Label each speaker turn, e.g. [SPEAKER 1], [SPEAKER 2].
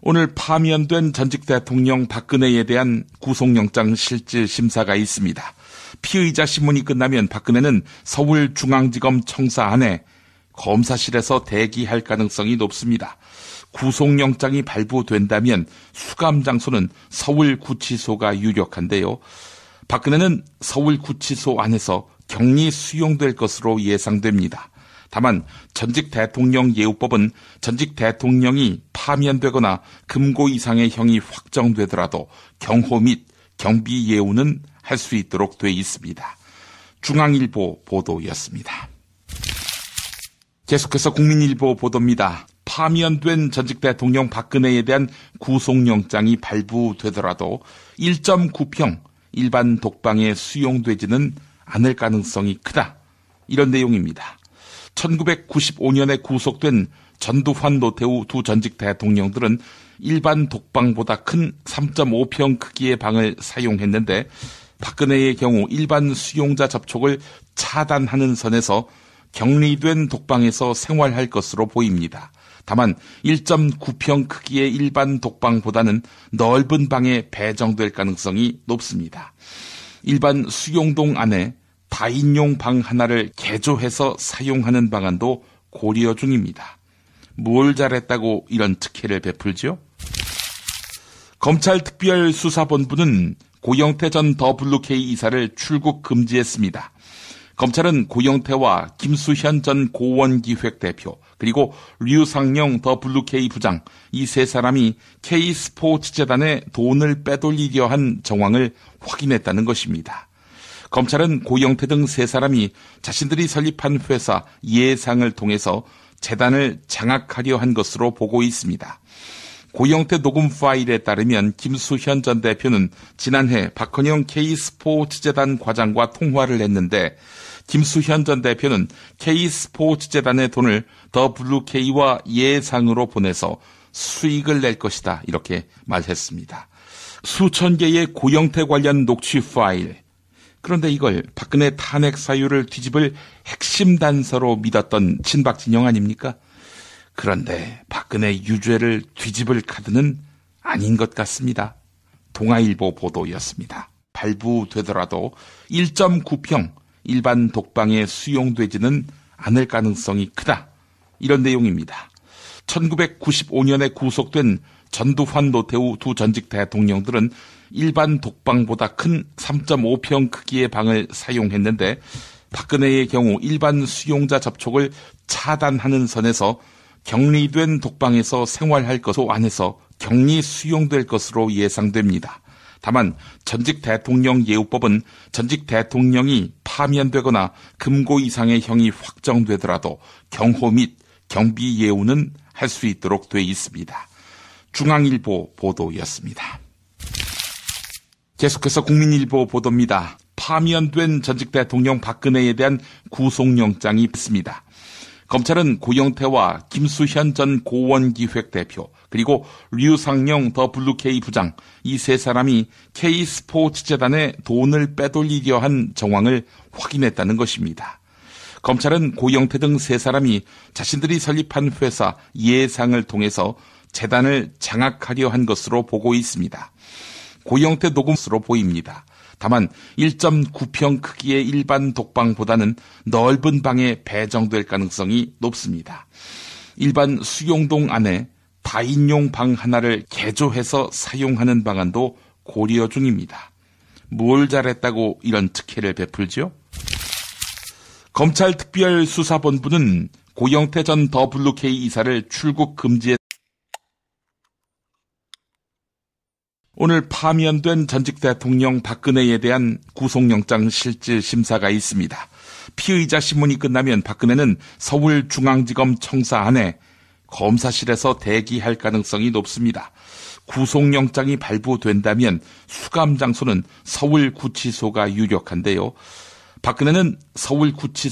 [SPEAKER 1] 오늘 파면된 전직 대통령 박근혜에 대한 구속영장 실질 심사가 있습니다. 피의자 신문이 끝나면 박근혜는 서울중앙지검 청사 안에 검사실에서 대기할 가능성이 높습니다. 구속영장이 발부된다면 수감 장소는 서울구치소가 유력한데요. 박근혜는 서울구치소 안에서 격리 수용될 것으로 예상됩니다. 다만 전직 대통령 예우법은 전직 대통령이 파면되거나 금고 이상의 형이 확정되더라도 경호 및 경비 예우는 할 수 있도록 돼 있습니다. 중앙일보 보도였습니다. 계속해서 국민일보 보도입니다. 파면된 전직 대통령 박근혜에 대한 구속영장이 발부되더라도 1.9평 일반 독방에 수용되지는 않을 가능성이 크다. 이런 내용입니다. 1995년에 구속된 전두환, 노태우 두 전직 대통령들은 일반 독방보다 큰 3.5평 크기의 방을 사용했는데 박근혜의 경우 일반 수용자 접촉을 차단하는 선에서 격리된 독방에서 생활할 것으로 보입니다. 다만 1.9평 크기의 일반 독방보다는 넓은 방에 배정될 가능성이 높습니다. 일반 수용동 안에 다인용 방 하나를 개조해서 사용하는 방안도 고려 중입니다. 뭘 잘했다고 이런 특혜를 베풀죠? 검찰특별수사본부는 고영태 전 WK 이사를 출국 금지했습니다. 검찰은 고영태와 김수현 전 고원기획대표 그리고 류상영 WK 부장 이 세 사람이 K스포츠재단에 돈을 빼돌리려 한 정황을 확인했다는 것입니다. 검찰은 고영태 등 세 사람이 자신들이 설립한 회사 예상을 통해서 재단을 장악하려 한 것으로 보고 있습니다. 고영태 녹음 파일에 따르면 김수현 전 대표는 지난해 박헌영 K스포츠재단 과장과 통화를 했는데 김수현 전 대표는 K스포츠재단의 돈을 WK와 예상으로 보내서 수익을 낼 것이다 이렇게 말했습니다. 수천 개의 고영태 관련 녹취 파일. 그런데 이걸 박근혜 탄핵 사유를 뒤집을 핵심 단서로 믿었던 친박 진영 아닙니까? 그런데 박근혜 유죄를 뒤집을 카드는 아닌 것 같습니다. 동아일보 보도였습니다. 발부되더라도 1.9평 일반 독방에 수용되지는 않을 가능성이 크다. 이런 내용입니다. 1995년에 구속된 전두환, 노태우 두 전직 대통령들은 일반 독방보다 큰 3.5평 크기의 방을 사용했는데 박근혜의 경우 일반 수용자 접촉을 차단하는 선에서 격리된 독방에서 생활할 것으로 안에서 격리 수용될 것으로 예상됩니다. 다만 전직 대통령 예우법은 전직 대통령이 파면되거나 금고 이상의 형이 확정되더라도 경호 및 경비 예우는 할 수 있도록 돼 있습니다. 중앙일보 보도였습니다. 계속해서 국민일보 보도입니다. 파면된 전직 대통령 박근혜에 대한 구속영장이 있습니다. 검찰은 고영태와 김수현 전 고원기획대표 그리고 류상영 WK 부장 이 세 사람이 K스포츠재단에 돈을 빼돌리려 한 정황을 확인했다는 것입니다. 검찰은 고영태 등 세 사람이 자신들이 설립한 회사 예상을 통해서 재단을 장악하려 한 것으로 보고 있습니다. 고영태 녹음으로 보입니다. 다만 1.9평 크기의 일반 독방보다는 넓은 방에 배정될 가능성이 높습니다. 일반 수용동 안에 다인용 방 하나를 개조해서 사용하는 방안도 고려 중입니다. 뭘 잘했다고 이런 특혜를 베풀죠? 검찰특별수사본부는 고영태 전 WK 이사를 출국 금지했습니다. 오늘 파면된 전직 대통령 박근혜에 대한 구속영장 실질 심사가 있습니다. 피의자 신문이 끝나면 박근혜는 서울중앙지검 청사 안에 검사실에서 대기할 가능성이 높습니다. 구속영장이 발부된다면 수감 장소는 서울구치소가 유력한데요. 박근혜는 서울구치소